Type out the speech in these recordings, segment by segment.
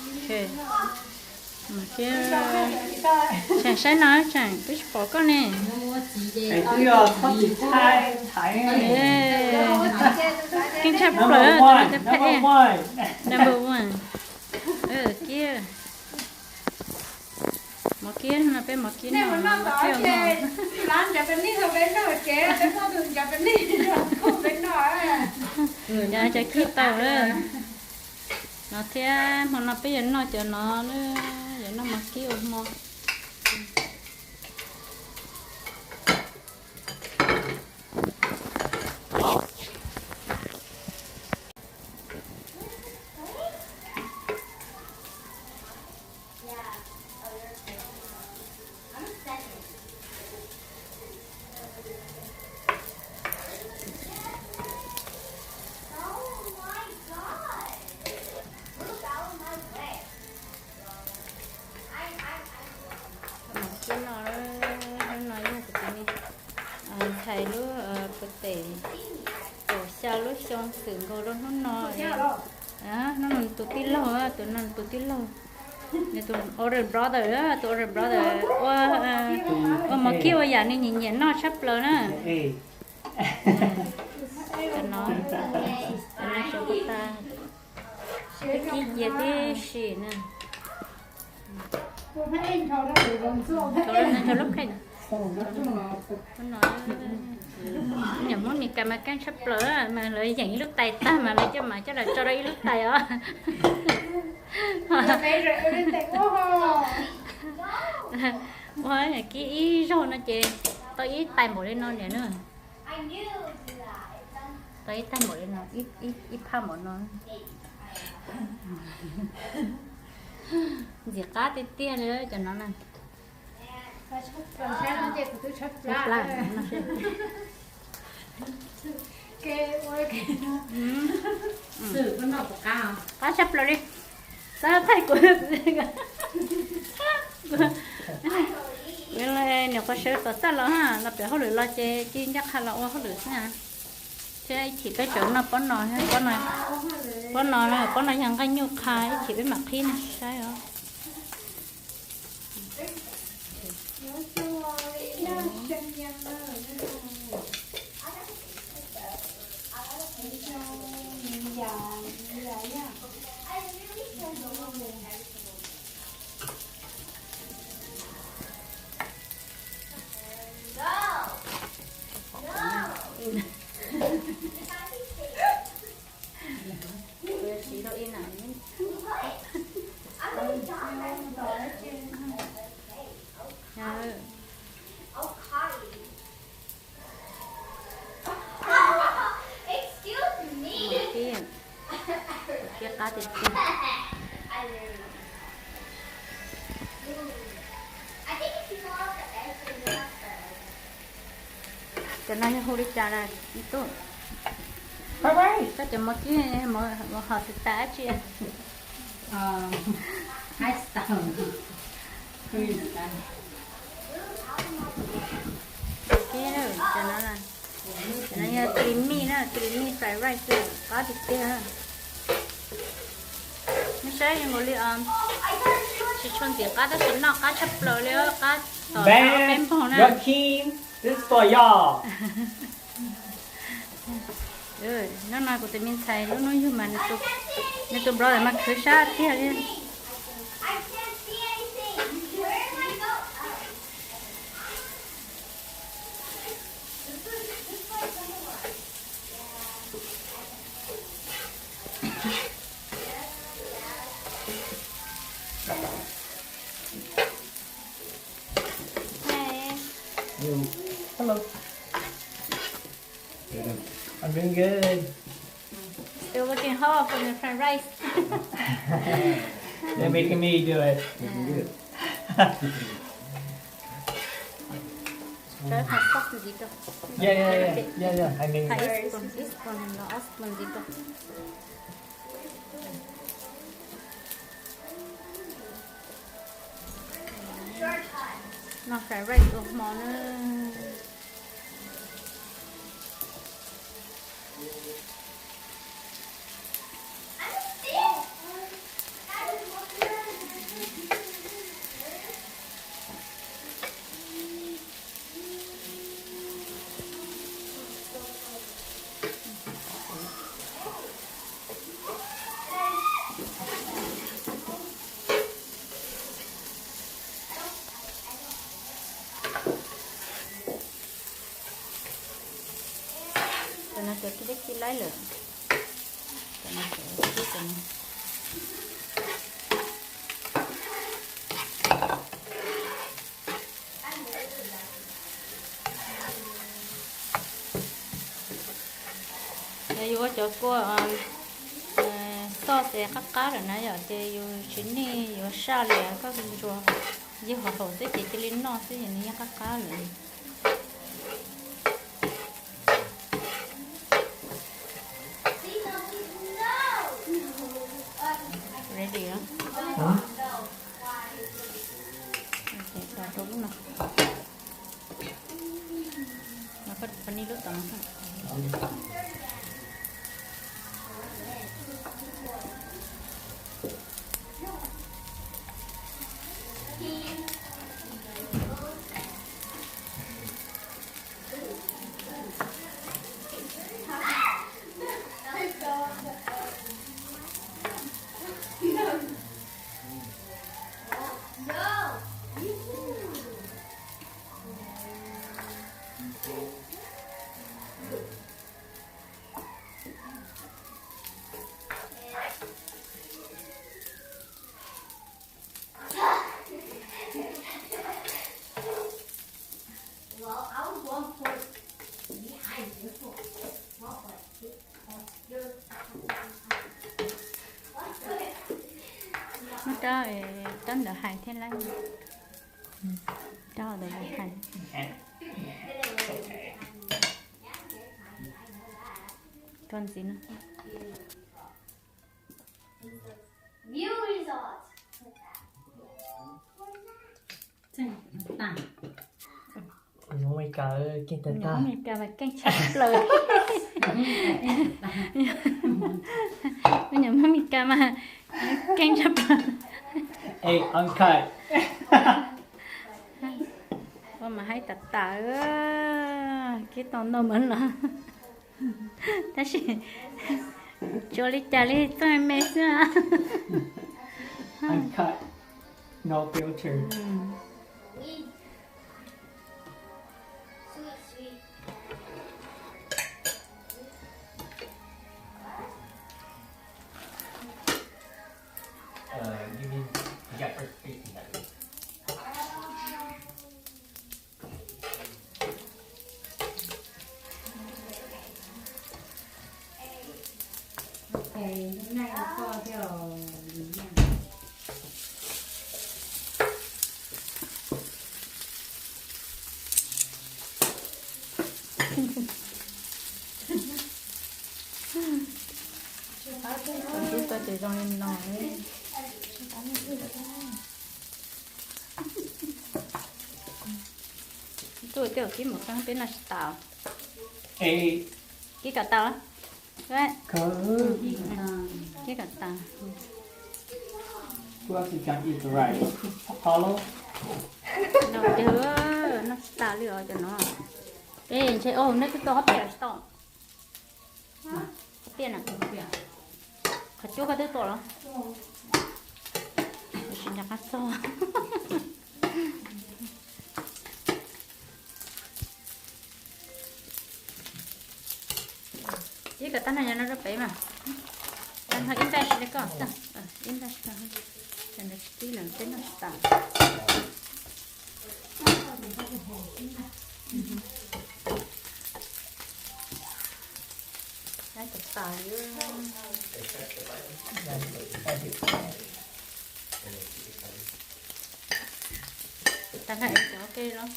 ok mà kia chẳng sai nói chẳng biết bỏ con nè cái kia có chỉ thái thái kinh chấp number lỡ one tôi number phải one number one kia mà kia là bên mà kia nào mà kia màร้านจะเป็นนี่เธอเป็นหน่อยเจ๊แต่พอถึงจะเป็นนี่เขาเป็นหน่อย giờ cho kia tàu đó nó thế mà nó bây giờ nó cho nó nữa giờ nó mặc kia mà thầy lúc bữa tệ tổ sao lúc xong xử ngồi đó nó nói đó nó mình tụi tí lâu á tụi nó tụi tí lâu này tụi older brother á tụi older brother mà kêu giờ này nhìn nhìn nó sắp lớn á cho nó cho cô ta cái gì cái gì nè cho lúc này nó nói nhà muốn đi cầm cái sắp lỡ mà lợi dạng nước tay ta mà lấy cho mà chắc là cho đây nước tay á ôi cái ý rồi nó chị tôi ít tay một lên non nhỉ nữa tôi ít tay một lên non ít pha một non gì cá tê tê nữa cho nó nè xử con nọ của cao cá sắp rồi đi sao thấy của nên là nếu có sữa có sao là ha là phải họ lựa lo chơi chi chắc hay là họ lựa nha chơi chỉ cái chỗ nó có nồi hay có nồi là có nồi hàng cái nhu khai chỉ biết mặc khi này sai không chỉ đâu yên nào kia cá thịt cho nên hồi đi trả là tốt bye bye chắc chắn một cái một hộp thịt tá chưa hai tầng cái đó cho nó như creamy fried rice có thịt kia nó sẽ như một ly chỉ chọn tiền cá đó chỉ nó cá chắp lợn liền cá tỏi bém phồng nè Joaquin this is for y'all nó nói của tụi mình xài nó nói như mà nó tụi brother mà cứ sát thế đi hello I'm doing good still looking hot for the fried rice they're making me do it Trời hạt sóc gì đâu yeah I mean hạt ít còn nó osman gì đâu nó fried rice of món cho nó sẽ cái cái lấy lửa cho nó sẽ cái cái đây vô chỗ cô so sẽ khắc cá rồi nãy giờ thì vô chuyến đi vô xa liền có cái rồi vô họ hậu sẽ chỉ cái lính nó sẽ như khắc cá rồi ready á để cho đúng nè nó có phần đi lúc tầm nó cho tấn đỡ hành thế lấy cho đỡ hành còn gì nữa View resort. Nó mới cả kinh tế nhỏ ta. mình cả mà canh chặt lời nhỏ mình cả mà canh chặt lời Ê, ăn khai. mà hay tạt tả cái tòn đâu mình là ta chỉ cho đi trả đi tôi mẹ xưa Ăn khai. No filter. Sweet, sweet. You mean get her feet in that. Thì hôm nay là co theo chúng ta để trong lên nói tôi tiểu cái một cái bên là tàu Ê, cái cả tàu đấy có. cái cả tàu Who else is gonna eat the rice? Apollo? nó chưa nó tàu lừa cho nó ê chơi ô nó cái to hấp biển to tiền à khát chú cái thứ to lắm xin nhà khát to chỉ cái này nó rất bé mà tan hơi invest đấy con invest thôi nên là tí lần tên nó tạm cái tập tài tan hơi cho ok đó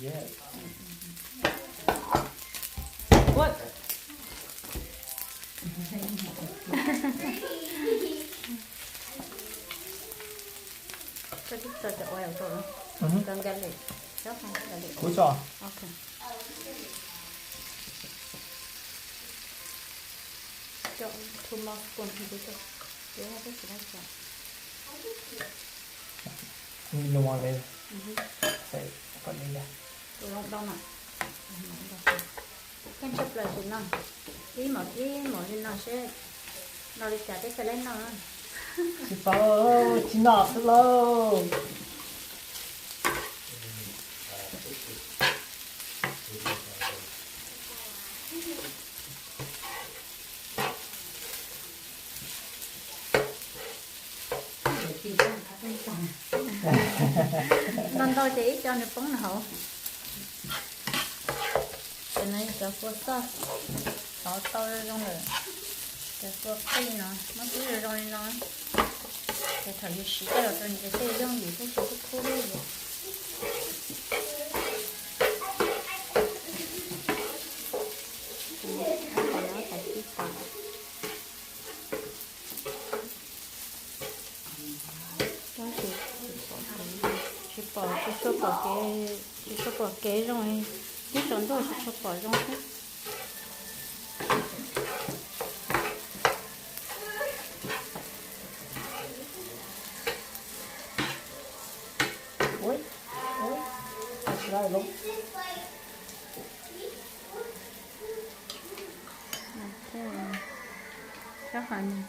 Yeah. what cái thứ tôiจะoil rồi đang gần đi đó không gần đi Cú trò. ok cho two more spoon đi cho để nó cái gì đó You want it? Say, put it in there. tôi không đông à ketchup là gì nó ý một thì nó sẽ nó đi chả cái lên nó 지퍼 지나왔어. nên tôi chỉ cho nước bún hậu cái này cho phô sauce tao tao ra trong rồi cái phô phi nó cứ ra trong nó cái thời gian xí cái rồi cái xe trong gì cũng có khu đấy vậy nó phải chỉ tao đó chỉ bỏ cái rồi chỉ chọn thôi chỉ bỏ trong hết ôi ôi lại lúc các hành